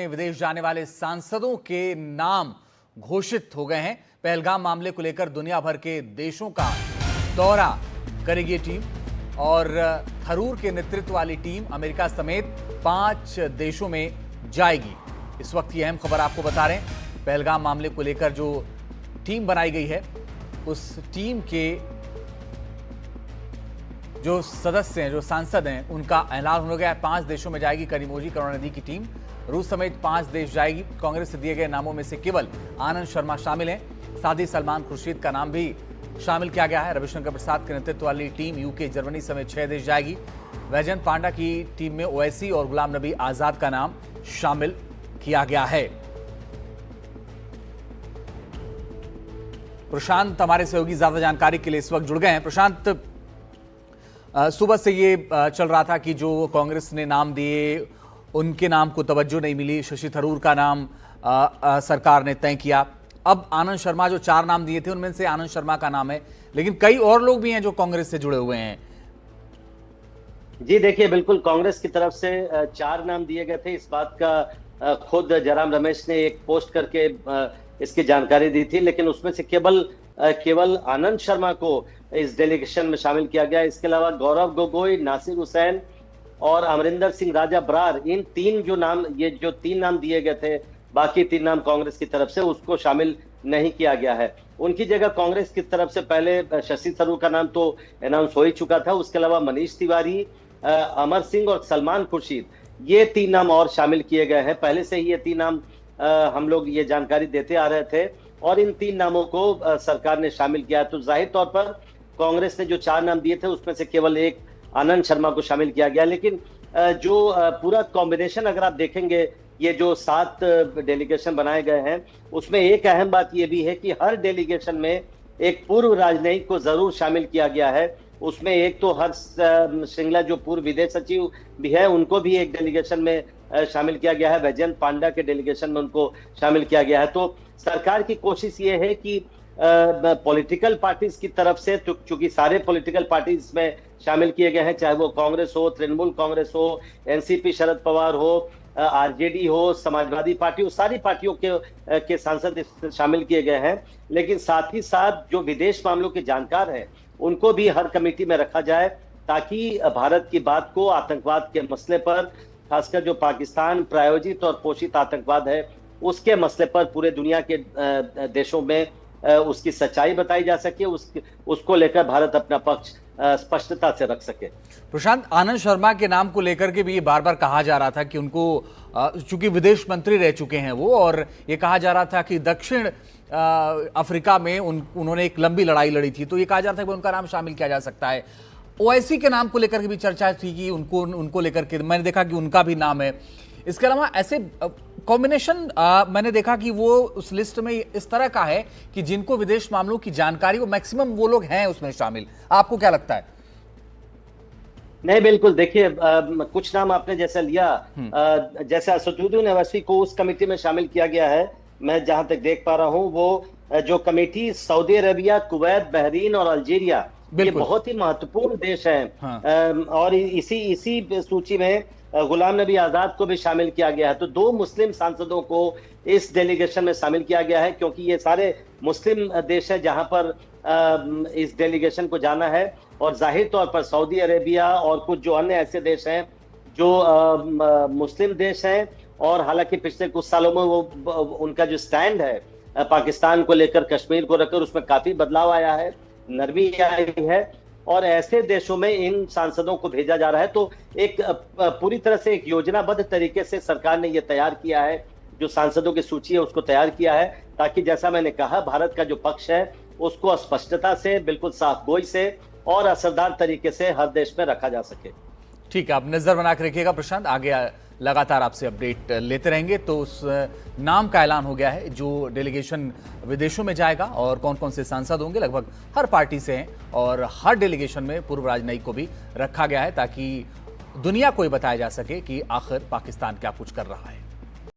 विदेश जाने वाले सांसदों के नाम घोषित हो गए हैं। पहलगाम मामले को लेकर दुनिया भर के देशों का दौरा करेगी ये टीम और थरूर के नेतृत्व वाली टीम अमेरिका समेत 5 देशों में जाएगी। इस वक्त की अहम खबर आपको बता रहे हैं। पहलगाम मामले को लेकर जो टीम बनाई गई है उस टीम के जो सदस्य हैं, जो सांसद हैं, उनका ऐलान हो गया है। 5 देशों में जाएगी करीमोजी करुणानिधि की टीम। रूस समेत 5 देश जाएगी। कांग्रेस से दिए गए नामों में से केवल आनंद शर्मा शामिल हैं। साथ ही सलमान खुर्शीद का नाम भी शामिल किया गया है। रविशंकर प्रसाद के नेतृत्व वाली टीम यूके, जर्मनी समेत 6 देश जाएगी। वैजयंत पांडा की टीम में ओवैसी और गुलाम नबी आजाद का नाम शामिल किया गया है। प्रशांत हमारे सहयोगी ज्यादा जानकारी के लिए इस वक्त जुड़ गए हैं। प्रशांत, सुबह से ये चल रहा था कि जो कांग्रेस ने नाम दिए उनके नाम को तवज्जो नहीं मिली। शशि थरूर का नाम सरकार ने तय किया। अब आनंद शर्मा, जो 4 नाम दिए थे उनमें से आनंद शर्मा का नाम है, लेकिन कई और लोग भी हैं जो कांग्रेस से जुड़े हुए हैं। जी देखिए, बिल्कुल कांग्रेस की तरफ से 4 नाम दिए गए थे। इस बात का खुद जयराम रमेश ने एक पोस्ट करके इसकी जानकारी दी थी, लेकिन उसमें से केवल आनंद शर्मा को इस डेलीगेशन में शामिल किया गया। इसके अलावा गौरव गोगोई, नासिर हुसैन और अमरिंदर सिंह राजा बरार, इन 3 जो 3 नाम दिए गए थे, बाकी 3 नाम कांग्रेस की तरफ से, उसको शामिल नहीं किया गया है। उनकी जगह कांग्रेस की तरफ से पहले शशि थरूर का नाम तो अनाउंस हो ही चुका था। उसके अलावा मनीष तिवारी, अमर सिंह और सलमान खुर्शीद, ये 3 नाम और शामिल किए गए हैं। पहले से ही ये 3 नाम हम लोग ये जानकारी देते आ रहे थे और इन 3 नामों को सरकार ने शामिल किया। तो जाहिर तौर पर कांग्रेस ने जो 4 नाम दिए थे उसमें से केवल एक आनंद शर्मा को शामिल किया गया। लेकिन जो पूरा कॉम्बिनेशन अगर आप देखेंगे, ये जो 7 डेलीगेशन बनाए गए हैं, उसमें एक अहम बात ये भी है कि हर डेलीगेशन में एक पूर्व राजनयिक को जरूर शामिल किया गया है। उसमें एक तो हर्ष श्रृंगला जो पूर्व विदेश सचिव भी है, उनको भी एक डेलीगेशन में शामिल किया गया है। वैजयंत पांडा के डेलीगेशन में उनको शामिल किया गया है। तो सरकार की कोशिश ये है कि पॉलिटिकल पार्टीज की तरफ से, चूंकि सारे पॉलिटिकल पार्टीज में शामिल किए गए हैं, चाहे वो कांग्रेस हो, तृणमूल कांग्रेस हो, एनसीपी शरद पवार हो, आरजेडी हो, समाजवादी पार्टी हो, सारी पार्टियों के सांसद शामिल किए गए हैं। लेकिन साथ ही साथ जो विदेश मामलों के जानकार हैं, उनको भी हर कमेटी में रखा जाए, ताकि भारत की बात को आतंकवाद के मसले पर, खासकर जो पाकिस्तान प्रायोजित और पोषित आतंकवाद है, उसके मसले पर पूरे दुनिया के देशों में उसकी सच्चाई बताई जा सके, उसको लेकर भारत अपना पक्ष स्पष्टता से रख सके। प्रशांत, आनंद शर्मा के नाम को लेकर के भी ये बार बार कहा जा रहा था कि उनको, चूंकि विदेश मंत्री रह चुके हैं वो, और ये कहा जा रहा था कि दक्षिण अफ्रीका में उन्होंने एक लंबी लड़ाई लड़ी थी, तो ये कहा जा रहा था कि उनका नाम शामिल किया जा सकता है। ओवैसी के नाम को लेकर के भी चर्चा थी कि उनको लेकर के मैंने देखा कि उनका भी नाम है। इसके अलावा ऐसे कॉम्बिनेशन मैंने देखा कि वो उस लिस्ट में इस तरह का है कि जिनको विदेश मामलों की जानकारी, वो मैक्सिमम वो लोग हैं उसमें शामिल। आपको क्या लगता है? नहीं, बिल्कुल देखिए, कुछ नाम आपने जैसा लिया, जैसे असदुद्दीन ओवैसी को उस कमेटी में शामिल किया गया है। मैं जहां तक देख पा रहा हूं, वो जो committee Saudi Arabia, Kuwait, Bahrain और अल्जीरिया, ये बहुत ही महत्वपूर्ण देश हैं। हाँ। और इसी सूची में गुलाम नबी आजाद को भी शामिल किया गया है। तो 2 मुस्लिम सांसदों को इस डेलीगेशन में शामिल किया गया है, क्योंकि ये सारे मुस्लिम देश है जहां पर इस डेलीगेशन को जाना है। और जाहिर तौर पर सऊदी अरेबिया और कुछ जो अन्य ऐसे देश हैं जो मुस्लिम देश हैं, और हालांकि पिछले कुछ सालों में वो उनका जो स्टैंड है पाकिस्तान को लेकर, कश्मीर को लेकर, उसमें काफी बदलाव आया है, नरमी आई है, और ऐसे देशों में इन सांसदों को भेजा जा रहा है। तो एक पूरी तरह से एक योजनाबद्ध तरीके से सरकार ने यह तैयार किया है, जो सांसदों की सूची है उसको तैयार किया है, ताकि जैसा मैंने कहा, भारत का जो पक्ष है उसको स्पष्टता से, बिल्कुल साफ गोई से और असरदार तरीके से हर देश में रखा जा सके। ठीक है, आप नजर बना के रखिएगा प्रशांत, आगे लगातार आपसे अपडेट लेते रहेंगे। तो उस नाम का ऐलान हो गया है जो डेलीगेशन विदेशों में जाएगा, और कौन कौन से सांसद होंगे, लगभग हर पार्टी से हैं, और हर डेलीगेशन में पूर्व राजनयिक को भी रखा गया है, ताकि दुनिया को ये बताया जा सके कि आखिर पाकिस्तान क्या कुछ कर रहा है।